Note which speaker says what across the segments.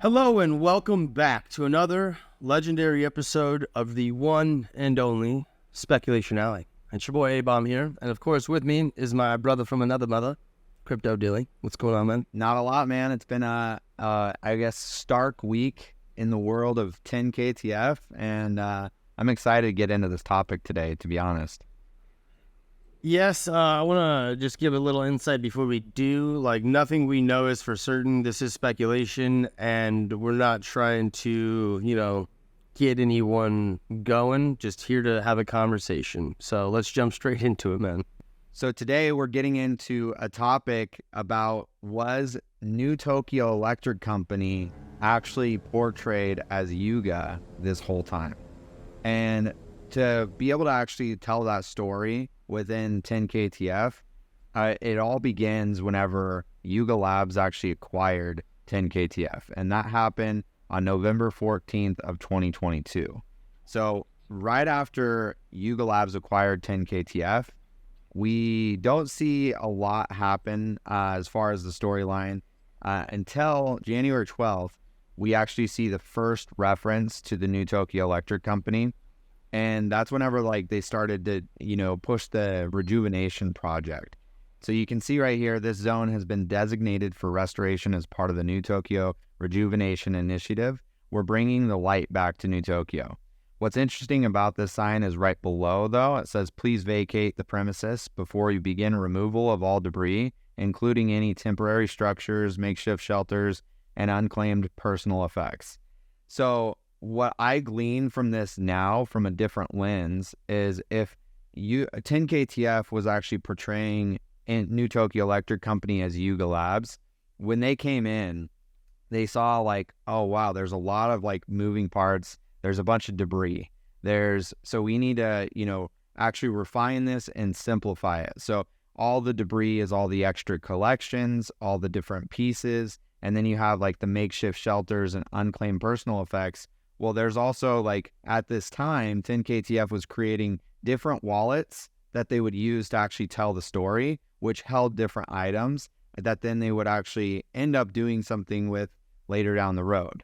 Speaker 1: Hello and welcome back to another legendary episode of the one and only Speculation Alley. It's your boy A-Bomb here, and of course with me is my brother from another mother, Crypto Dilly. What's going on, man?
Speaker 2: Not a lot, man. It's been I guess, stark week in the world of 10K TF, and I'm excited to get into this topic today, to be honest.
Speaker 1: Yes, I want to just give a little insight before we do. Like, nothing we know is for certain. This is speculation, and we're not trying to, get anyone going. Just here to have a conversation. So let's jump straight into it, man.
Speaker 2: So today we're getting into a topic about, was New Tokyo Electric Company actually portrayed as Yuga this whole time? And to be able to actually tell that story within 10K TF, it all begins whenever Yuga Labs actually acquired 10K TF. And that happened on November 14th of 2022. So right after Yuga Labs acquired 10K TF, we don't see a lot happen as far as the storyline until January 12th. We actually see the first reference to the New Tokyo Electric Company. And that's whenever they started to, push the rejuvenation project. So you can see right here, this zone has been designated for restoration as part of the New Tokyo Rejuvenation Initiative. We're bringing the light back to New Tokyo. What's interesting about this sign is right below, though, it says, please vacate the premises before you begin removal of all debris, including any temporary structures, makeshift shelters, and unclaimed personal effects. So what I glean from this now from a different lens is if 10K TF was actually portraying New Tokyo Electric Company as Yuga Labs, when they came in, they saw oh wow, there's a lot of moving parts. There's a bunch of debris. So we need to, actually refine this and simplify it. So all the debris is all the extra collections, all the different pieces, and then you have the makeshift shelters and unclaimed personal effects. Well, there's also at this time, 10K TF was creating different wallets that they would use to actually tell the story, which held different items that then they would actually end up doing something with later down the road.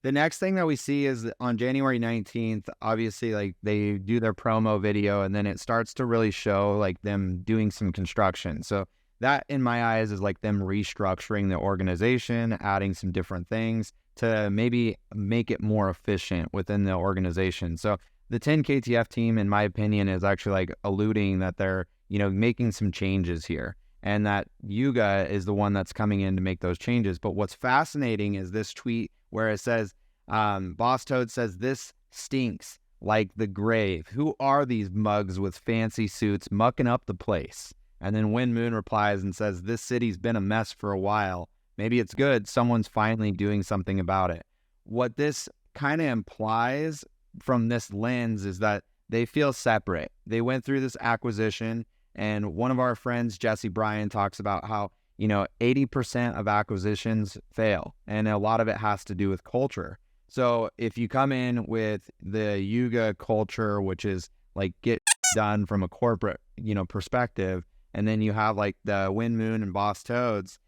Speaker 2: The next thing that we see is on January 19th, obviously they do their promo video, and then it starts to really show them doing some construction. So that in my eyes is them restructuring the organization, adding some different things to maybe make it more efficient within the organization. So the 10K TF team, in my opinion, is actually alluding that they're, making some changes here, and that Yuga is the one that's coming in to make those changes. But what's fascinating is this tweet where it says, Boss Toad says, this stinks like the grave. Who are these mugs with fancy suits mucking up the place? And then Wind Moon replies and says, this city's been a mess for a while. Maybe it's good someone's finally doing something about it. What this kind of implies from this lens is that they feel separate. They went through this acquisition, and one of our friends, Jesse Bryan, talks about how 80% of acquisitions fail, and a lot of it has to do with culture. So if you come in with the Yuga culture, which is get done from a corporate perspective, and then you have the Wind Moon and Boss Toads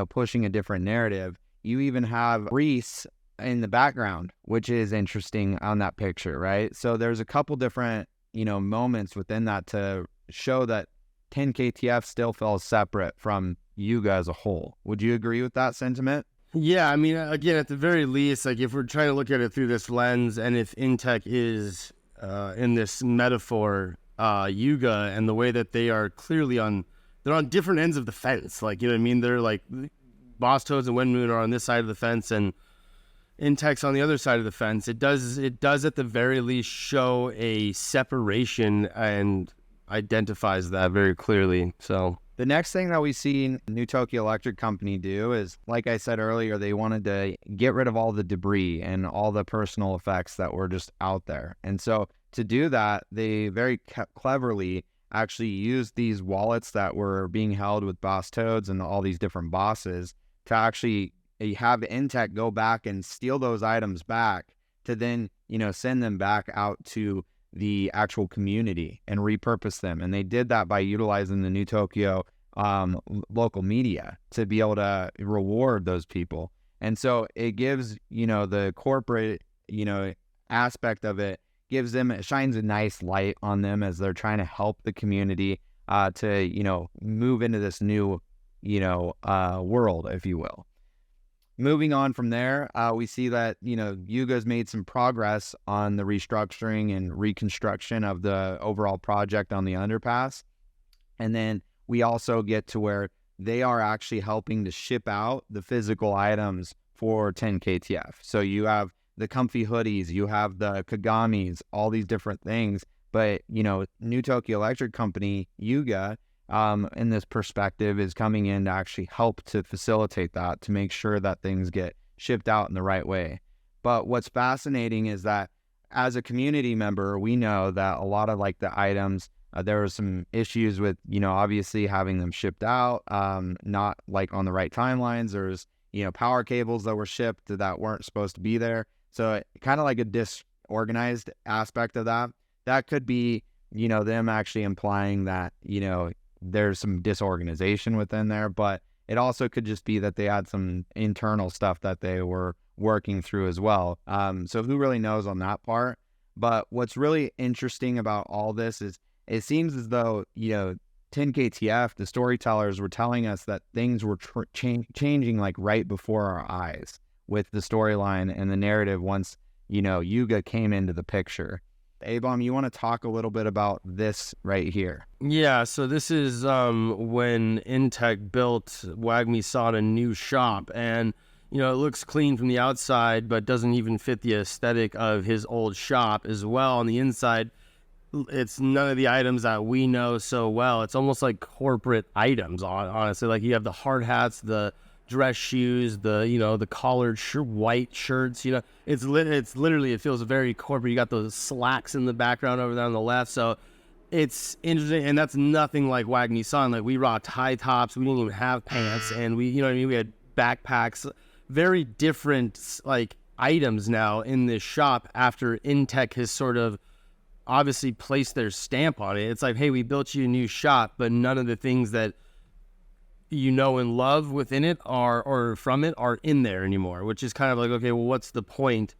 Speaker 2: pushing a different narrative. You even have Reese in the background, which is interesting on that picture, right? So there's a couple different moments within that to show that 10K TF still feels separate from Yuga as a whole. Would you agree with that sentiment?
Speaker 1: Yeah, I mean, again, at the very least, if we're trying to look at it through this lens, and if NTEC is in this metaphor, Yuga, and the way that they are clearly they're on different ends of the fence. They're Boss Toads and Wind Moon are on this side of the fence, and NTEC's on the other side of the fence. It does at the very least show a separation and identifies that very clearly. So
Speaker 2: the next thing that we see New Tokyo Electric Company do is, like I said earlier, they wanted to get rid of all the debris and all the personal effects that were just out there. And so to do that, they very cleverly actually used these wallets that were being held with Boss Toads and all these different bosses to actually have NTEC go back and steal those items back to then, send them back out to the actual community and repurpose them. And they did that by utilizing the New Tokyo local media to be able to reward those people. And so it gives, the corporate, aspect of it, it shines a nice light on them as they're trying to help the community to, move into this new, world, if you will. Moving on from there, we see that, Yuga's made some progress on the restructuring and reconstruction of the overall project on the underpass. And then we also get to where they are actually helping to ship out the physical items for 10KTF. So you have the comfy hoodies, you have the Kagamis, all these different things. But, New Tokyo Electric Company, Yuga, in this perspective, is coming in to actually help to facilitate that, to make sure that things get shipped out in the right way. But what's fascinating is that as a community member, we know that a lot of like the items, there were some issues with, obviously having them shipped out, not like on the right timelines. There's, power cables that were shipped that weren't supposed to be there. So kind of like a disorganized aspect of that. That could be, them actually implying that, there's some disorganization within there, but it also could just be that they had some internal stuff that they were working through as well. So who really knows on that part? But what's really interesting about all this is it seems as though, 10KTF, the storytellers were telling us that things were changing like right before our eyes with the storyline and the narrative once, Yuga came into the picture. A-Bomb, you want to talk a little bit about this right here?
Speaker 1: Yeah, so this is when NTEC built Wagmi-san a new shop, and it looks clean from the outside, but doesn't even fit the aesthetic of his old shop as well. On the inside, it's none of the items that we know so well. It's almost like corporate items, honestly. Like you have the hard hats, the dress shoes, the collared white shirts. It's literally, it feels very corporate. You got those slacks in the background over there on the left. So it's interesting, and that's nothing like Wagmi-san. Like we rocked high tops. We didn't even have pants, and we had backpacks. Very different like items now in this shop after NTEC has sort of obviously placed their stamp on it. It's like, hey, we built you a new shop, but none of the things that and love within it or from it are in there anymore, which is kind of like, okay, well, what's the point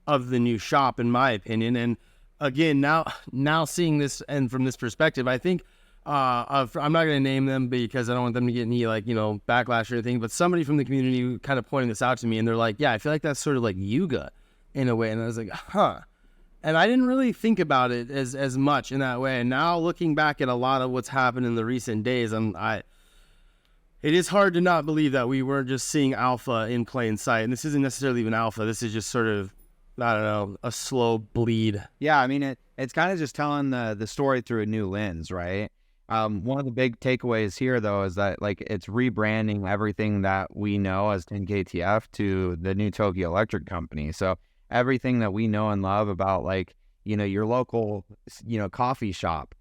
Speaker 1: of the new shop, in my opinion? And again, now seeing this, and from this perspective, I think I'm not going to name them because I don't want them to get any backlash or anything, but somebody from the community kind of pointing this out to me, and they're like, yeah, I feel like that's sort of like Yuga in a way. And I was like, huh. And I didn't really think about it as much in that way. And now looking back at a lot of what's happened in the recent days, it is hard to not believe that we weren't just seeing alpha in plain sight. And this isn't necessarily even alpha. This is just sort of, I don't know, a slow bleed.
Speaker 2: Yeah, I mean, it's kind of just telling the story through a new lens, right? One of the big takeaways here, though, is that like it's rebranding everything that we know as 10KTF to the New Tokyo Electric Company. So everything that we know and love about like, your local, coffee shop.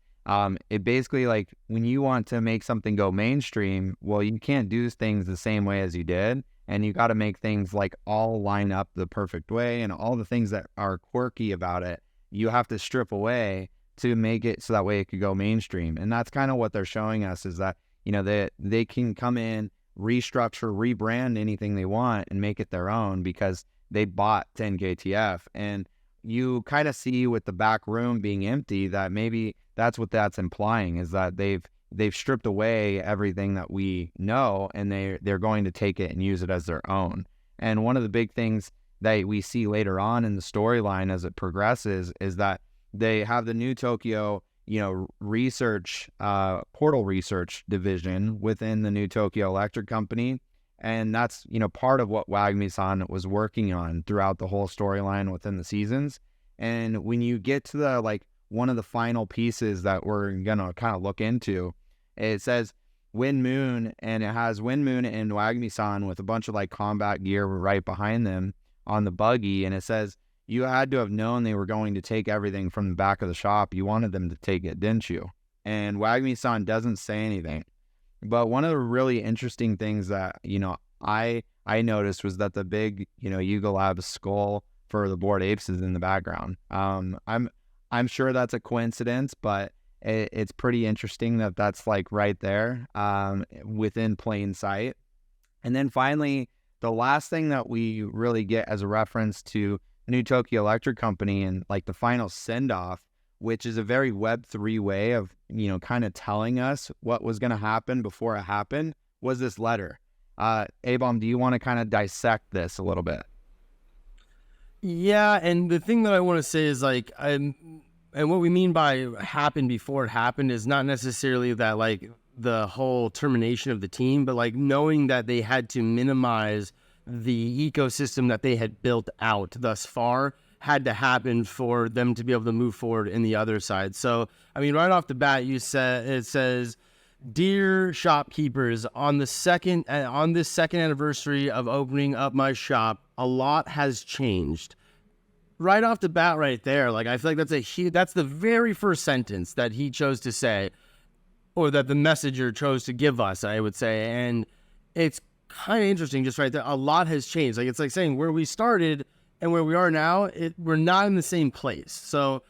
Speaker 2: It basically, like, when you want to make something go mainstream, well, you can't do things the same way as you did, and you got to make things like all line up the perfect way, and all the things that are quirky about it, you have to strip away to make it so that way it could go mainstream. And that's kind of what they're showing us, is that, they can come in, restructure, rebrand anything they want and make it their own because they bought 10KTF. And you kind of see with the back room being empty that maybe that's what that's implying, is that they've stripped away everything that we know, and they're going to take it and use it as their own. And one of the big things that we see later on in the storyline as it progresses is that they have the New Tokyo, research, portal research division within the New Tokyo Electric Company. And that's, part of what Wagmi-san was working on throughout the whole storyline within the seasons. And when you get to the, one of the final pieces that we're going to kind of look into, it says Wind Moon, and it has Wind Moon and Wagmi-san with a bunch of combat gear right behind them on the buggy. And it says, you had to have known they were going to take everything from the back of the shop. You wanted them to take it, didn't you? And Wagmi-san doesn't say anything. But one of the really interesting things that, I noticed was that the big, Yuga Labs skull for the Bored Apes is in the background. I'm sure that's a coincidence, but it's pretty interesting that that's like right there within plain sight. And then finally, the last thing that we really get as a reference to New Tokyo Electric Company and like the final send-off, which is a very Web3 way of, kind of telling us what was going to happen before it happened, was this letter. Abam, do you want to kind of dissect this a little bit?
Speaker 1: Yeah, and the thing that I want to say is like, and what we mean by happened before it happened is not necessarily that like the whole termination of the team, but like knowing that they had to minimize the ecosystem that they had built out thus far had to happen for them to be able to move forward in the other side. So, I mean, right off the bat, it says, "Dear shopkeepers, on this second anniversary of opening up my shop, a lot has changed." Right off the bat, right there, like I feel like that's the very first sentence that he chose to say, or that the messenger chose to give us, I would say, and it's kind of interesting, just right there. A lot has changed. Like it's like saying where we started and where we are now, we're not in the same place. So,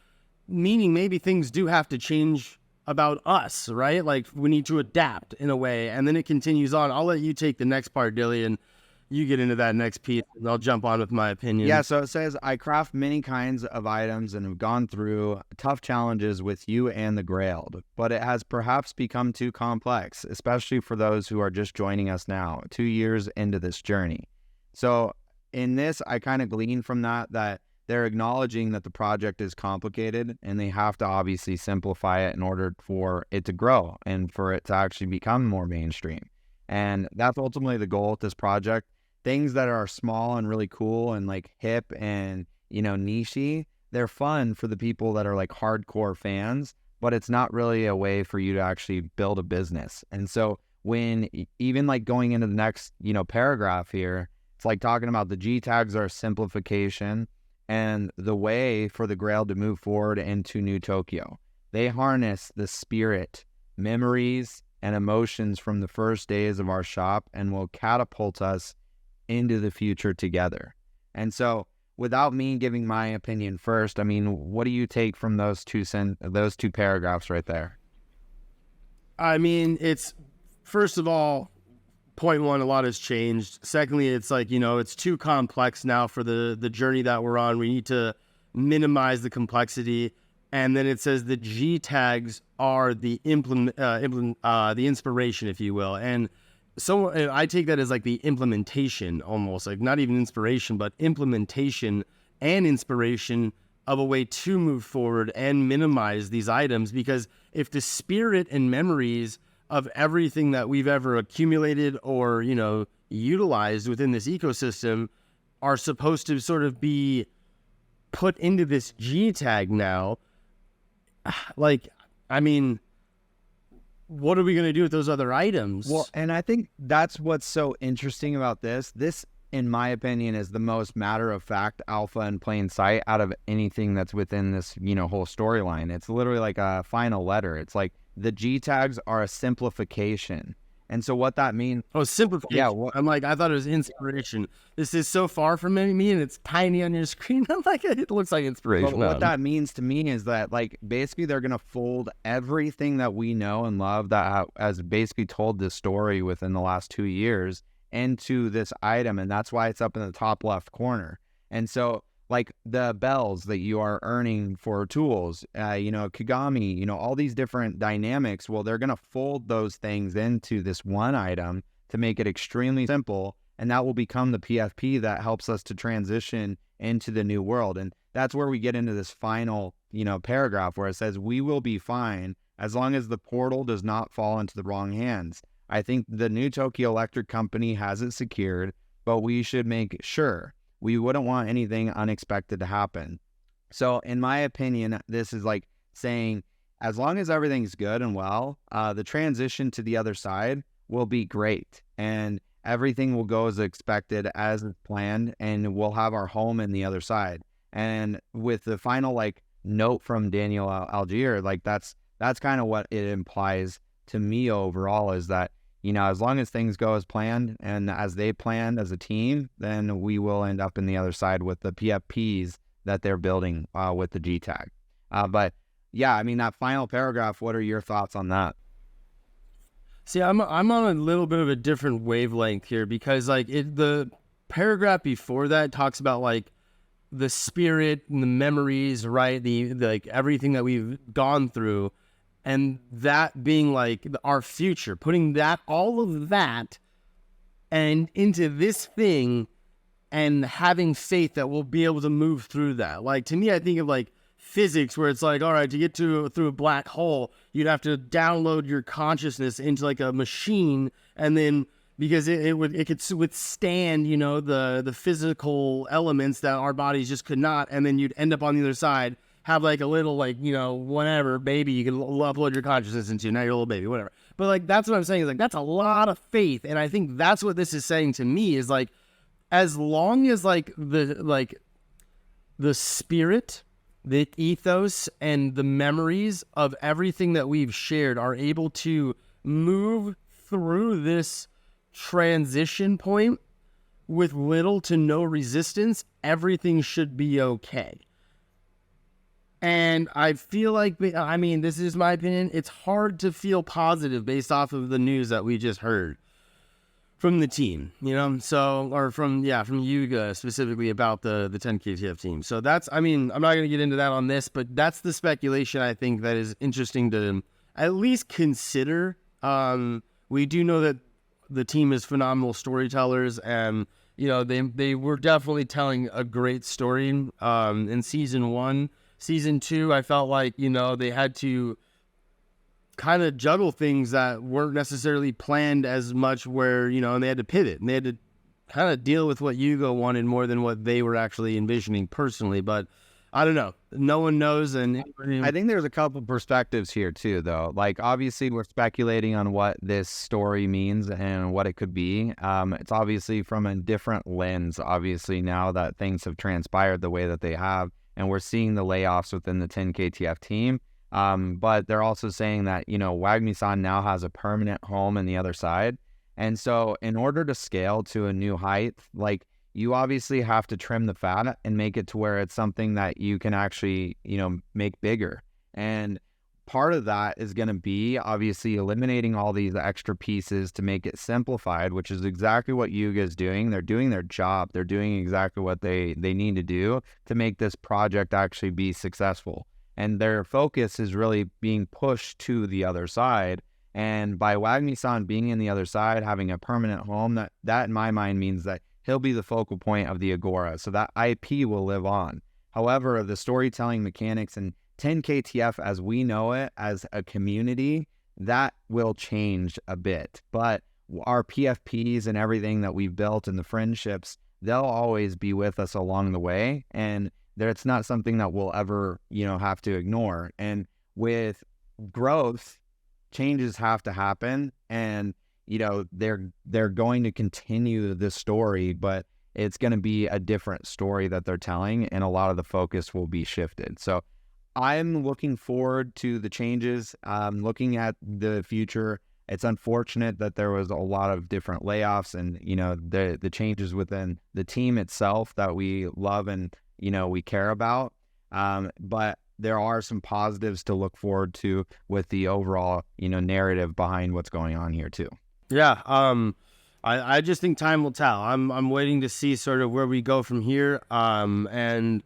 Speaker 1: meaning maybe things do have to change about us, right? Like we need to adapt in a way, and then it continues on. I'll let you take the next part, Dilly, and you get into that next piece, and I'll jump on with my opinion.
Speaker 2: Yeah, so it says, I craft many kinds of items and have gone through tough challenges with you and the Grailed, but it has perhaps become too complex, especially for those who are just joining us now, 2 years into this journey. So in this, I kind of glean from that they're acknowledging that the project is complicated and they have to obviously simplify it in order for it to grow and for it to actually become more mainstream. And that's ultimately the goal with this project. Things that are small and really cool and like hip and, niche-y, they're fun for the people that are like hardcore fans, but it's not really a way for you to actually build a business. And so when even like going into the next, paragraph here, it's like talking about the G tags are a simplification and the way for the Grail to move forward into New Tokyo. They harness the spirit, memories, and emotions from the first days of our shop and will catapult us into the future together. And so without me giving my opinion first, I mean, what do you take from those two paragraphs right there?
Speaker 1: I mean, it's, first of all, point one, a lot has changed. Secondly, it's like, it's too complex now for the journey that we're on. We need to minimize the complexity. And then it says the G tags are the inspiration, if you will. And so I take that as like the implementation, almost like not even inspiration, but implementation and inspiration of a way to move forward and minimize these items. Because if the spirit and memories of everything that we've ever accumulated or, utilized within this ecosystem are supposed to sort of be put into this G tag now, like, I mean, what are we going to do with those other items?
Speaker 2: Well, and I think that's what's so interesting about this. This, in my opinion, is the most matter-of-fact alpha in plain sight out of anything that's within this, whole storyline. It's literally like a final letter. It's like the G tags are a simplification. And so what that means...
Speaker 1: Oh, simplification. Yeah, I'm like, I thought it was inspiration. This is so far from me, and it's tiny on your screen. I'm like, it looks like inspiration.
Speaker 2: But what that means to me is that, like, basically they're going to fold everything that we know and love that has basically told this story within the last 2 years into this item, and that's why it's up in the top left corner. And so, like, the bells that you are earning for tools, Kagami, all these different dynamics, well, they're going to fold those things into this one item to make it extremely simple, and that will become the PFP that helps us to transition into the new world. And that's where we get into this final, paragraph where it says, we will be fine as long as the portal does not fall into the wrong hands. I think the New Tokyo Electric Company has it secured, but we should make sure. We wouldn't want anything unexpected to happen. So in my opinion, this is like saying, as long as everything's good and well, the transition to the other side will be great. And everything will go as expected, as planned, and we'll have our home in the other side. And with the final like note from Daniel Algier, like that's kind of what it implies to me overall, is that, as long as things go as planned and as they planned as a team, then we will end up in the other side with the PFPs that they're building with the G tag. But yeah, I mean, that final paragraph, what are your thoughts on that?
Speaker 1: See, I'm on a little bit of a different wavelength here because like the paragraph before that talks about like the spirit and the memories, right? The like everything that we've gone through, and that being like our future, putting that all of that and into this thing and having faith that we'll be able to move through that. Like to me, I think of like physics where it's like, all right, to get through a black hole, you'd have to download your consciousness into like a machine, and then because it could withstand, you know, the physical elements that our bodies just could not, and then you'd end up on the other side, have like a little like, you know, whatever baby you can upload your consciousness into. Now you're a little baby, whatever. But like that's what I'm saying is like that's a lot of faith, and I think that's what this is saying to me is like as long as like the spirit, the ethos, and the memories of everything that we've shared are able to move through this transition point with little to no resistance, everything should be okay. And I feel like, I mean, this is my opinion, it's hard to feel positive based off of the news that we just heard from the team, you know, so, or from Yuga specifically about the 10KTF team. So that's, I mean, I'm not going to get into that on this, but that's the speculation I think that is interesting to at least consider. We do know that the team is phenomenal storytellers, and, you know, they were definitely telling a great story in season 1. Season 2, I felt like, you know, they had to kind of juggle things that weren't necessarily planned as much where, you know, and they had to pivot and they had to kind of deal with what Yuga wanted more than what they were actually envisioning personally. But I don't know. No one knows. And
Speaker 2: I think there's a couple perspectives here too, though. Like, obviously we're speculating on what this story means and what it could be. It's obviously from a different lens, obviously, now that things have transpired the way that they have, and we're seeing the layoffs within the 10KTF team. But they're also saying that, you know, Wagmi-san now has a permanent home in the other side. And so in order to scale to a new height, like, you obviously have to trim the fat and make it to where it's something that you can actually, you know, make bigger. And part of that is going to be obviously eliminating all these extra pieces to make it simplified, which is exactly what Yuga is doing. They're doing their job. They're doing exactly what they need to do to make this project actually be successful. And their focus is really being pushed to the other side. And by Wagmi-san being in the other side, having a permanent home, that in my mind means that he'll be the focal point of the Agora. So that IP will live on. However, the storytelling mechanics and 10KTF as we know it as a community, that will change a bit. But our PFPs and everything that we've built and the friendships, they'll always be with us along the way. And it's not something that we'll ever, you know, have to ignore. And with growth, changes have to happen. And, you know, they're going to continue this story, but it's going to be a different story that they're telling, and a lot of the focus will be shifted. So I'm looking forward to the changes, looking at the future. It's unfortunate that there was a lot of different layoffs and, you know, the changes within the team itself that we love and, you know, we care about. But there are some positives to look forward to with the overall, you know, narrative behind what's going on here too.
Speaker 1: Yeah. I just think time will tell. I'm waiting to see sort of where we go from here. And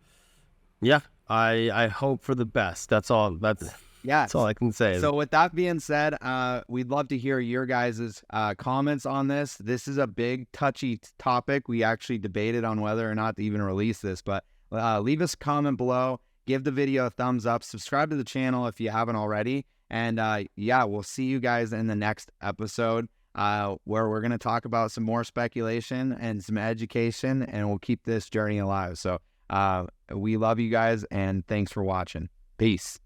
Speaker 1: yeah, I hope for the best. That's all. That's all I can say.
Speaker 2: So with that being said, we'd love to hear your guys' comments on this. This is a big, touchy topic. We actually debated on whether or not to even release this, but leave us a comment below. Give the video a thumbs up. Subscribe to the channel if you haven't already. And yeah, we'll see you guys in the next episode where we're going to talk about some more speculation and some education, and we'll keep this journey alive. So we love you guys, and thanks for watching. Peace.